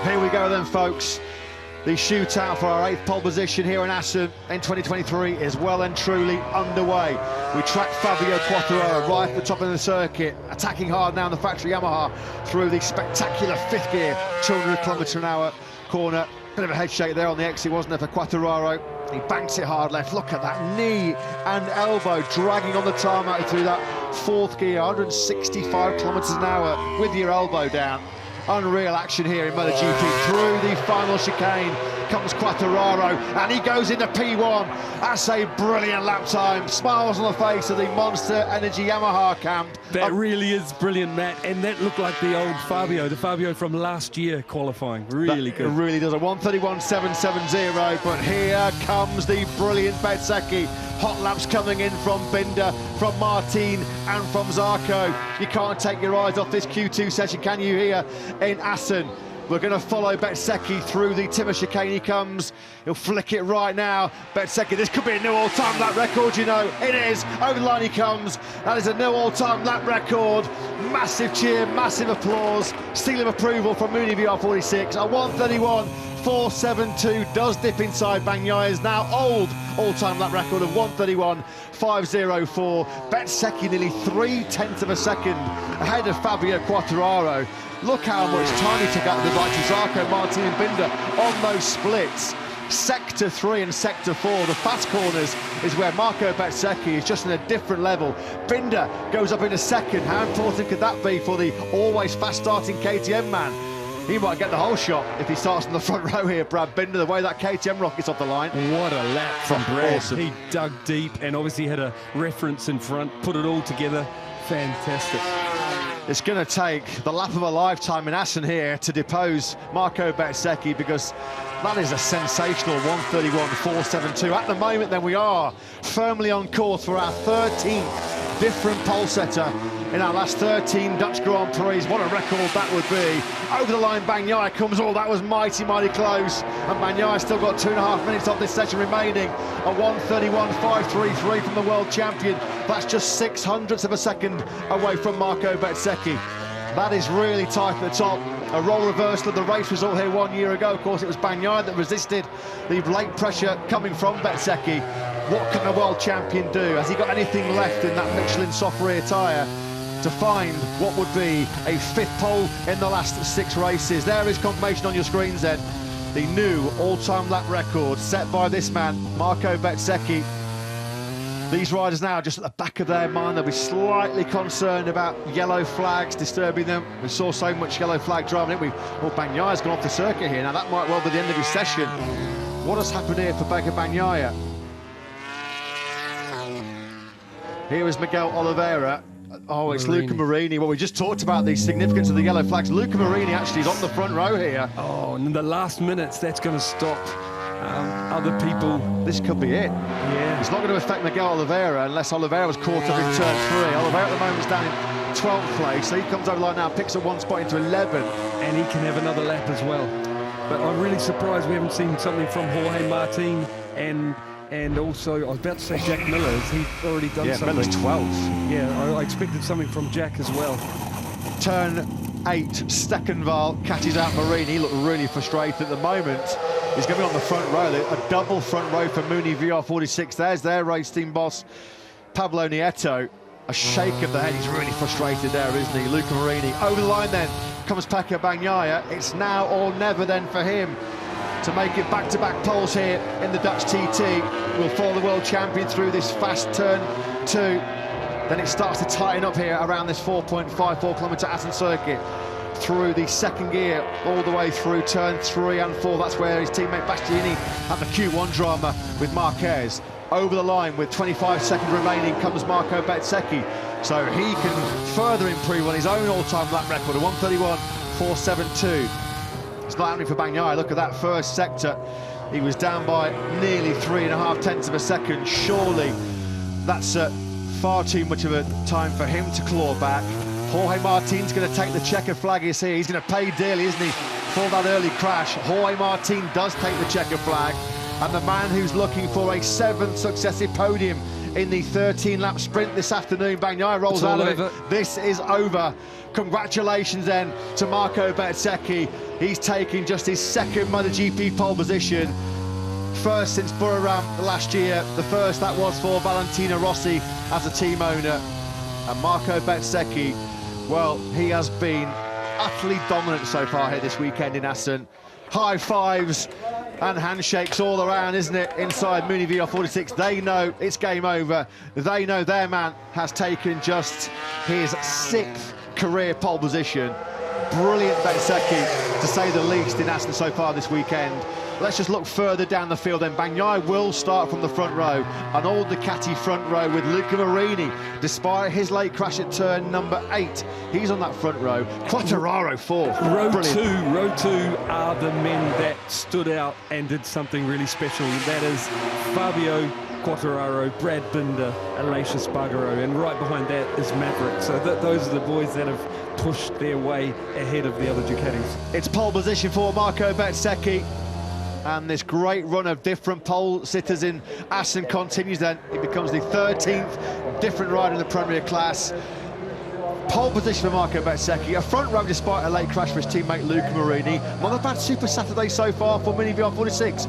Here we go then, folks. The shootout for our 8th pole position here in Assen in 2023 is well and truly underway. We track Fabio right at the top of the circuit, attacking hard now in the factory Yamaha through the spectacular 5th gear, 200 km/h corner. Bit of a head shake there on the exit, wasn't there, for Quartararo? He banks it hard left. Look at that knee and elbow dragging on the tarmac through that 4th gear, 165 km/h with your elbow down. Unreal action here in MotoGP. Through the final chicane comes Quartararo, and he goes into P1. That's a brilliant lap time. Smiles on the face of the Monster Energy Yamaha camp. That really is brilliant, Matt, and that looked like the old Fabio, the Fabio from last year qualifying. Really good. It really does. A 1:31.770, but here comes the brilliant Bezzecchi. Hot laps coming in from Binder, from Martin, and from Zarco. You can't take your eyes off this Q2 session, can you, here in Assen? We're going to follow Bezzecchi through the timber chicane. He comes, he'll flick it right now. Bezzecchi, this could be a new all-time lap record, you know. It is. Over the line he comes. That is a new all-time lap record. Massive cheer, massive applause. Seal of approval from Mooney VR46. A 1:31.472 does dip inside Bagnaia's now old all-time lap record of 1:31.504. Bezzecchi nearly 0.3 of a second ahead of Fabio Quartararo. Look how much time he took out of the right to Zarco, Martin and Binder on those splits. Sector 3 and Sector 4, the fast corners, is where Marco Bezzecchi is just in a different level. Binder goes up into second. How important could that be for the always fast-starting KTM man? He might get the whole shot if he starts in the front row here, Brad Binder, the way that KTM rockets off the line. What a lap from Brad. Awesome. He dug deep and obviously had a reference in front, put it all together. Fantastic. It's going to take the lap of a lifetime in Assen here to depose Marco Bezzecchi, because that is a sensational 1:31.472. At the moment, then, we are firmly on course for our 13th different pole setter in our last 13 Dutch Grand Prix. What a record that would be. Over the line, Bagnaia comes. Oh, that was mighty, mighty close. And Bagnaia's still got 2.5 minutes of this session remaining. A 1:31.533 from the world champion. That's just 0.06 of a second away from Marco Bezzecchi. That is really tight at the top. A role reversal of the race result here 1 year ago. Of course, it was Bagnaia that resisted the late pressure coming from Bezzecchi. What can the world champion do? Has he got anything left in that Michelin soft rear tyre to find what would be a 5th pole in the last 6 races? There is confirmation on your screens then. The new all-time lap record set by this man, Marco Bezzecchi. These riders now, just at the back of their mind, they'll be slightly concerned about yellow flags disturbing them. We saw so much yellow flag driving, didn't we? Well, Bagnaia's gone off the circuit here. Now, that might well be the end of his session. What has happened here for Bagnaia? Here is Miguel Oliveira. Oh, it's Luca Marini. Well, we just talked about the significance of the yellow flags. Luca Marini actually is on the front row here. Oh, and in the last minutes, that's going to stop other people. This could be it. Yeah. It's not going to affect Miguel Oliveira unless Oliveira was caught up in turn 3. Oliveira at the moment is down in 12th place, so he comes over the line now, picks up 1 spot into 11. And he can have another lap as well. But I'm really surprised we haven't seen something from Jorge Martin and also, I was about to say Jack Miller. Has he already done something? Miller's 12th. Yeah, I expected something from Jack as well. Turn 8, Steckenval catches out Marini. He looked really frustrated at the moment. He's going to be on the front row, a double front row for Mooney VR46. There's their race team boss, Pablo Nieto. A shake of the head. He's really frustrated there, isn't he? Luca Marini. Over the line then comes Pecco Bagnaia. It's now or never then for him to make it back-to-back poles here in the Dutch TT. We'll follow the world champion through this fast turn 2. Then it starts to tighten up here around this 4.54 kilometre Assen circuit. Through the 2nd gear, all the way through turn 3 and 4. That's where his teammate Bastianini had the Q1 drama with Marquez. Over the line with 25 seconds remaining comes Marco Bezzecchi. So he can further improve on his own all-time lap record of 1:31.472. It's not happening for Bagnaia. Look at that first sector. He was down by nearly 3.5 of a second. Surely that's far too much of a time for him to claw back. Jorge Martin's going to take the checker flag here. He's going to pay dearly, isn't he, for that early crash. Jorge Martin does take the checker flag. And the man who's looking for a 7th successive podium in the 13-lap sprint this afternoon. Bagnaia rolls out of it. This is over. Congratulations then to Marco Bezzecchi. He's taking just his second MotoGP pole position. First since Buriram last year. The first that was for Valentino Rossi as a team owner. And Marco Bezzecchi, well, he has been utterly dominant so far here this weekend in Assen. High fives and handshakes all around, isn't it, inside Muni VR46. They know it's game over. They know their man has taken just his 6th career pole position. Brilliant Bezzecchi, to say the least, in Assen so far this weekend. Let's just look further down the field then. Bagnaia will start from the front row, an old Ducati front row with Luca Marini, despite his late crash at turn number 8. He's on that front row. Quartararo fourth. Row two are the men that stood out and did something really special. That is Fabio, Quartararo, Brad Binder, Aleix Espargaro, and right behind that is Maverick. So those are the boys that have pushed their way ahead of the other Ducatis. It's pole position for Marco Bezzecchi. And this great run of different pole sitters in Assen continues then. It becomes the 13th different rider in the Premier class. Pole position for Marco Bezzecchi, a front row despite a late crash for his teammate Luca Marini. Not a bad Super Saturday so far for Mini VR46.